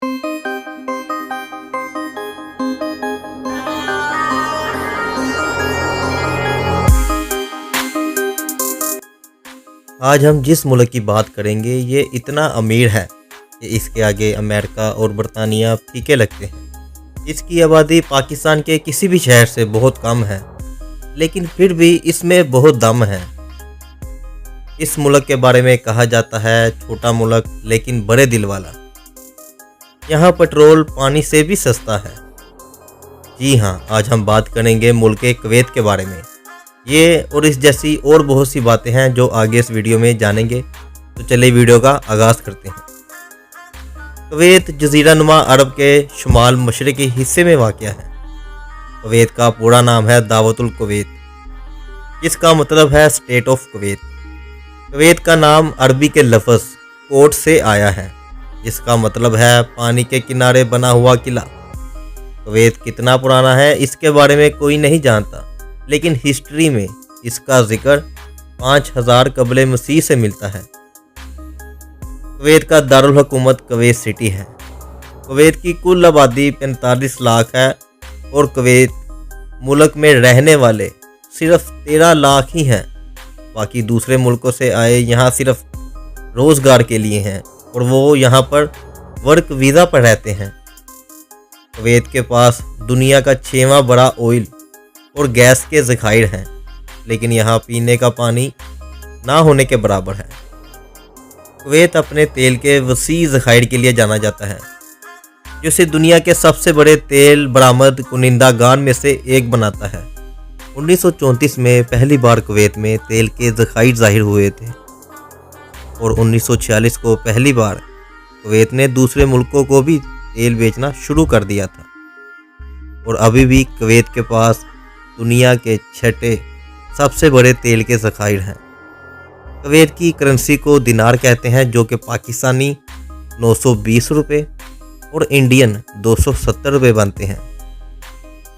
आज हम जिस मुल्क की बात करेंगे ये इतना अमीर है कि इसके आगे अमेरिका और बरतानिया फीके लगते हैं। इसकी आबादी पाकिस्तान के किसी भी शहर से बहुत कम है, लेकिन फिर भी इसमें बहुत दम है। इस मुल्क के बारे में कहा जाता है छोटा मुल्क लेकिन बड़े दिल वाला। यहाँ पेट्रोल पानी से भी सस्ता है। जी हाँ, आज हम बात करेंगे मुल्क कुवैत के बारे में। ये और इस जैसी और बहुत सी बातें हैं जो आगे इस वीडियो में जानेंगे। तो चलिए वीडियो का आगाज़ करते हैं। कुवैत जज़ीरा नुमा अरब के शुमाल मशरक़ी हिस्से में वाक़या है। कुवैत का पूरा नाम है दावतुल कुवैत, जिसका मतलब है स्टेट ऑफ कुवैत। कुवैत का नाम अरबी के लफ्ज़ कोट से आया है, जिसका मतलब है पानी के किनारे बना हुआ किला। कुवैत कितना पुराना है इसके बारे में कोई नहीं जानता, लेकिन हिस्ट्री में इसका जिक्र 5000 कबले मसीह से मिलता है। कुवैत का दारुल हुकूमत कुवैत सिटी है। कुवैत की कुल आबादी 45 लाख है और कुवैत मुल्क में रहने वाले सिर्फ 13 लाख ही हैं। बाकी दूसरे मुल्कों से आए यहाँ सिर्फ रोज़गार के लिए हैं और वो यहाँ पर वर्क वीज़ा पर रहते हैं। कुवैत के पास दुनिया का 6वां बड़ा ऑयल और गैस के ज़खायर हैं, लेकिन यहाँ पीने का पानी ना होने के बराबर है। कुवैत अपने तेल के वसी ज़खायर के लिए जाना जाता है, जिसे दुनिया के सबसे बड़े तेल बरामद कुनिंदागान में से एक बनाता है। 1934 में पहली बार कुवैत में तेल के ज़खायर ज़ाहिर हुए थे और 1946 को पहली बार कुवैत ने दूसरे मुल्कों को भी तेल बेचना शुरू कर दिया था। और अभी भी कुवैत के पास दुनिया के 6ठे सबसे बड़े तेल के ज़खायर हैं। कुवैत की करेंसी को दिनार कहते हैं, जो कि पाकिस्तानी 920 रुपये और इंडियन 270 रुपये बनते हैं।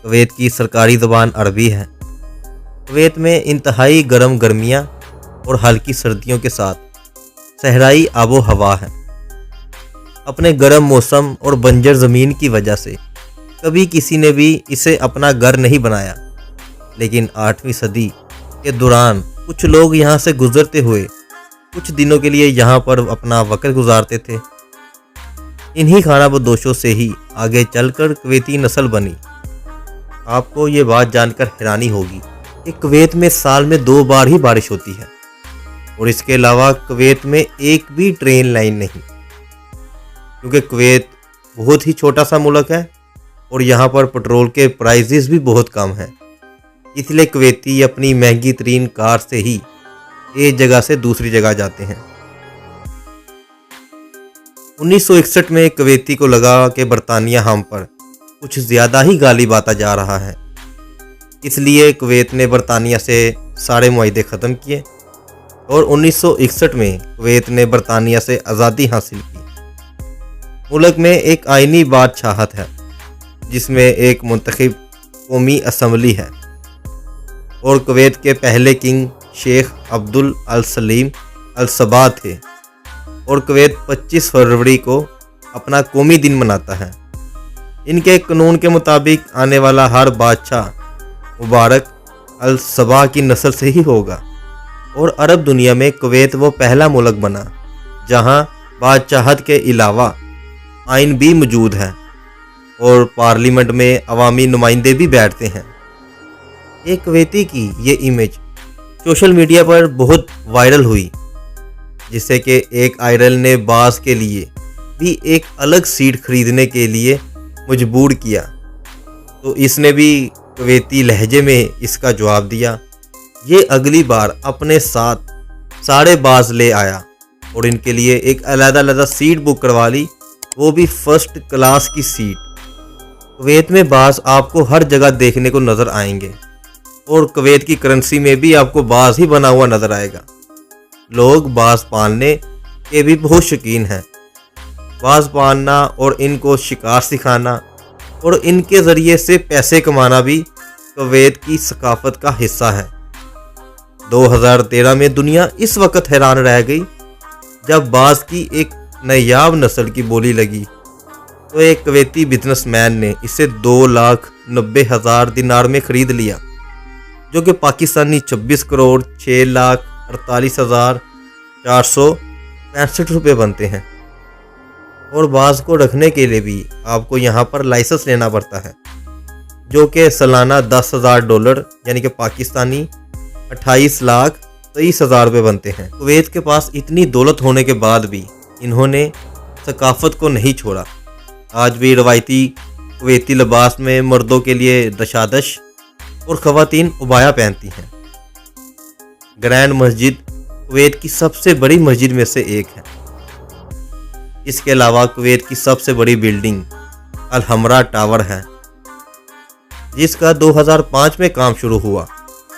कुवैत की सरकारी ज़बान अरबी है। कुवैत में इंतहाई गर्म गर्मियाँ और हल्की सर्दियों के साथ सहराई आबो हवा है। अपने गर्म मौसम और बंजर ज़मीन की वजह से कभी किसी ने भी इसे अपना घर नहीं बनाया, लेकिन 8वीं सदी के दौरान कुछ लोग यहाँ से गुजरते हुए कुछ दिनों के लिए यहाँ पर अपना वक्त गुजारते थे। इन्हीं खानाबदोशों से ही आगे चलकर कुवैती नस्ल बनी। आपको ये बात जानकर हैरानी होगी कि कुवैत में साल में 2 बार ही बारिश होती है और इसके अलावा कुवैत में एक भी ट्रेन लाइन नहीं, क्योंकि कुवैत बहुत ही छोटा सा मुल्क है और यहाँ पर पेट्रोल के प्राइजेस भी बहुत कम हैं। इसलिए कुवैती अपनी महंगी तरीन कार से ही एक जगह से दूसरी जगह जाते हैं। 1961 में कुवैती को लगा कि बरतानिया हम पर कुछ ज़्यादा ही गालिब आता जा रहा है, इसलिए कुवैत ने बरतानिया से सारे मुआहदे ख़त्म किए और 1961 में कुवैत ने बरतानिया से आज़ादी हासिल की। मुल्क में एक आइनी बादशाहत है, जिसमें एक मुंतखब कौमी असम्बली है और कुवैत के पहले किंग शेख अब्दुल अल सलीम अल सबा थे और कुवैत 25 फरवरी को अपना कौमी दिन मनाता है। इनके कानून के मुताबिक आने वाला हर बादशाह मुबारक अल सबा की नस्ल से ही होगा और अरब दुनिया में कुवैत वो पहला मुल्क बना जहां बादशाहत के अलावा आइन भी मौजूद है और पार्लियामेंट में अवामी नुमाइंदे भी बैठते हैं। एक कुवैती की ये इमेज सोशल मीडिया पर बहुत वायरल हुई, जिससे कि एक आयरल ने बास के लिए भी एक अलग सीट खरीदने के लिए मजबूर किया, तो इसने भी कुवैती लहजे में इसका जवाब दिया। ये अगली बार अपने साथ सारे बास ले आया और इनके लिए एक अलग-अलग सीट बुक करवा ली, वो भी फर्स्ट क्लास की सीट। कुवैत में बास आपको हर जगह देखने को नज़र आएंगे और कुवैत की करेंसी में भी आपको बास ही बना हुआ नज़र आएगा। लोग बास पालने के भी बहुत शौकीन हैं। बास पालना और इनको शिकार सिखाना और इनके ज़रिए से पैसे कमाना भी कुवैत की सकाफत का हिस्सा है। 2013 में दुनिया इस वक्त हैरान रह गई जब बास की एक नायाब नस्ल की बोली लगी तो एक कुवैती बिजनेसमैन ने इसे 2,90,000 दिनार में खरीद लिया, जो कि पाकिस्तानी 26,46,48,465 रुपये बनते हैं। और बाज़ को रखने के लिए भी आपको यहाँ पर लाइसेंस लेना पड़ता है, जो कि सालाना $10,000 यानी कि पाकिस्तानी 28,23,000 रुपये बनते हैं। कुवैत के पास इतनी दौलत होने के बाद भी इन्होंने सकाफत को नहीं छोड़ा। आज भी रवायती कुवैती लिबास में मर्दों के लिए दशादश और ख़वातीन उबाया पहनती हैं। ग्रैंड मस्जिद कुवैत की सबसे बड़ी मस्जिद में से एक है। इसके अलावा कुवैत की सबसे बड़ी बिल्डिंग अल हमरा टावर है, जिसका 2005 में काम शुरू हुआ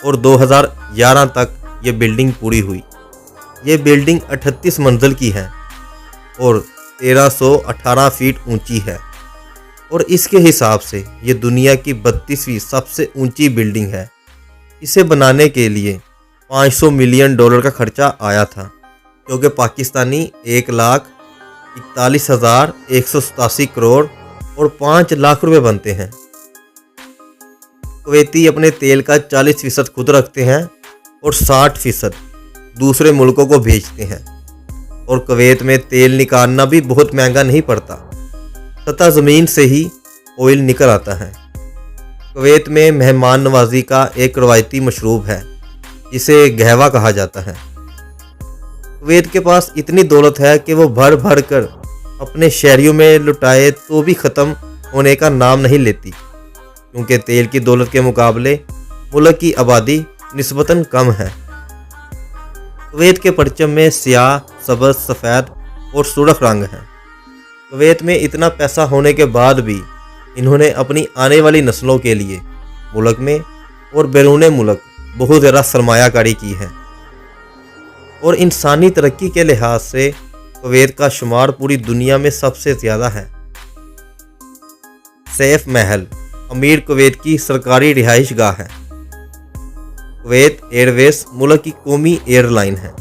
और 2011 तक ये बिल्डिंग पूरी हुई। ये बिल्डिंग 38 मंजिल की है और 1318 फीट ऊंची है और इसके हिसाब से ये दुनिया की 32वीं सबसे ऊंची बिल्डिंग है। इसे बनाने के लिए $500 मिलियन का खर्चा आया था, जो कि पाकिस्तानी 1,41,187 करोड़ और 5 लाख रुपए बनते हैं। कुवैती अपने तेल का 40% खुद रखते हैं और 60% दूसरे मुल्कों को भेजते हैं। और कुवैत में तेल निकालना भी बहुत महंगा नहीं पड़ता, सतह ज़मीन से ही ऑयल निकल आता है। कुवैत में मेहमान नवाजी का एक रवायती मशरूब है, जिसे गहवा कहा जाता है। कुवैत के पास इतनी दौलत है कि वो भर भर कर अपने शहरियों में लुटाए तो भी ख़त्म होने का नाम नहीं लेती, क्योंकि तेल की दौलत के मुकाबले मुल्क की आबादी निस्बतन कम है। कुवैत के परचम में स्याह, सब्ज़, सफ़ेद और सुर्ख रंग है। कुवैत में इतना पैसा होने के बाद भी इन्होंने अपनी आने वाली नस्लों के लिए मुल्क में और बैरून मुल्क बहुत ज़्यादा सरमायाकारी की है। और इंसानी तरक्की के लिहाज से कुवैत का शुमार पूरी दुनिया में सबसे ज़्यादा है। सैफ महल अमीर कुवैत की सरकारी रिहाइश गाह है। कुवैत एयरवेज मुल्क की कौमी एयरलाइन है।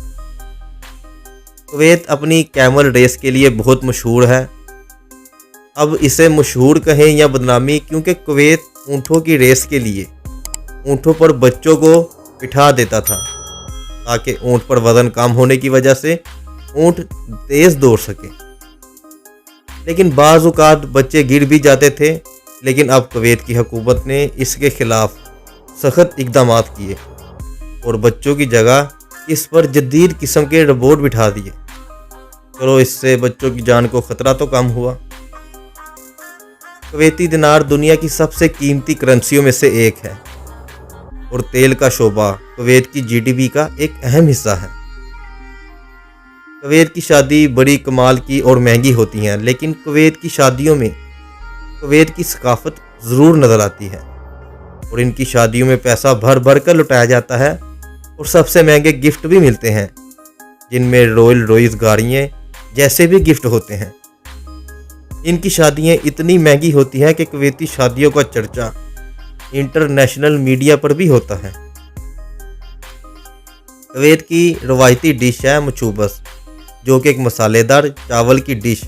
कुवैत अपनी कैमल रेस के लिए बहुत मशहूर है। अब इसे मशहूर कहें या बदनामी, क्योंकि कुवैत ऊँटों की रेस के लिए ऊँटों पर बच्चों को बिठा देता था, ताकि ऊँट पर वज़न कम होने की वजह से ऊँट तेज़ दौड़ सके। लेकिन बाज़ औक़ात बच्चे गिर भी जाते थे। लेकिन अब कुवैत की हुकूमत ने इसके खिलाफ सख्त इक़दामात किए और बच्चों की जगह इस पर जदीद किस्म के रोबोट बिठा दिए। चलो, इससे बच्चों की जान को ख़तरा तो कम हुआ। कुवैती दिनार दुनिया की सबसे कीमती करेंसियों में से एक है और तेल का शोबा कुवैत की जीडीपी का एक अहम हिस्सा है। कुवैत की शादी बड़ी कमाल की और महंगी होती हैं, लेकिन कुवैत की शादियों में कुवैत की सकाफत ज़रूर नज़र आती है और इनकी शादियों में पैसा भर भर कर लुटाया जाता है और सबसे महंगे गिफ्ट भी मिलते हैं, जिनमें रॉयल रॉयस गाड़ियाँ जैसे भी गिफ्ट होते हैं। इनकी शादियाँ इतनी महंगी होती हैं कि कुवैती शादियों का चर्चा इंटरनेशनल मीडिया पर भी होता है। कुवैत की रवायती डिश है मचूबस, जो कि एक मसालेदार चावल की डिश,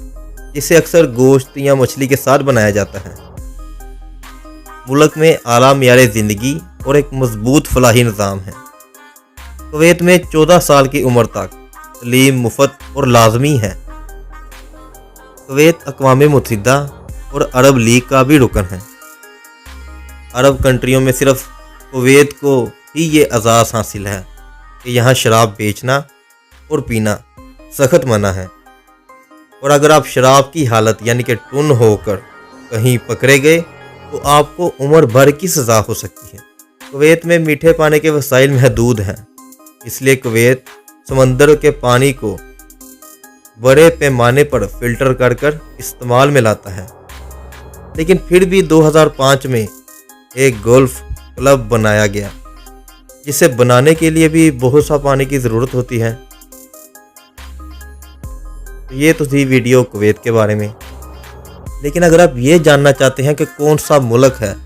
जिसे अक्सर गोश्त या मछली के साथ बनाया जाता है। मुल्क में आला मियारे ज़िंदगी और एक मजबूत फलाही निज़ाम है। कुवैत में 14 साल की उम्र तक तलीम मुफ्त और लाजमी है। कुवैत अक़वाम मुत्तहिदा और अरब लीग का भी रुकन है। अरब कंट्रियों में सिर्फ कुवैत को ही ये एजाज़ हासिल है कि यहाँ शराब बेचना और पीना सख्त मना है, और अगर आप शराब की हालत यानी कि टुन होकर कहीं पकड़े गए तो आपको उम्र भर की सज़ा हो सकती है। कुवैत में मीठे पानी के वसाइल महदूद हैं, इसलिए कुवैत समंदर के पानी को बड़े पैमाने पर फिल्टर कर कर इस्तेमाल में लाता है। लेकिन फिर भी 2005 में एक गोल्फ क्लब बनाया गया, जिसे बनाने के लिए भी बहुत सा पानी की ज़रूरत होती है। ये तो थी वीडियो कुवैत के बारे में। लेकिन अगर आप ये जानना चाहते हैं कि कौन सा मुल्क है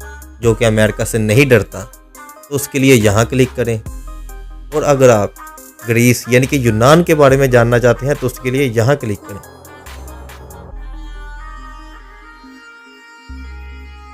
जो कि अमेरिका से नहीं डरता, तो उसके लिए यहाँ क्लिक करें। और अगर आप ग्रीस यानी कि यूनान के बारे में जानना चाहते हैं तो उसके लिए यहाँ क्लिक करें।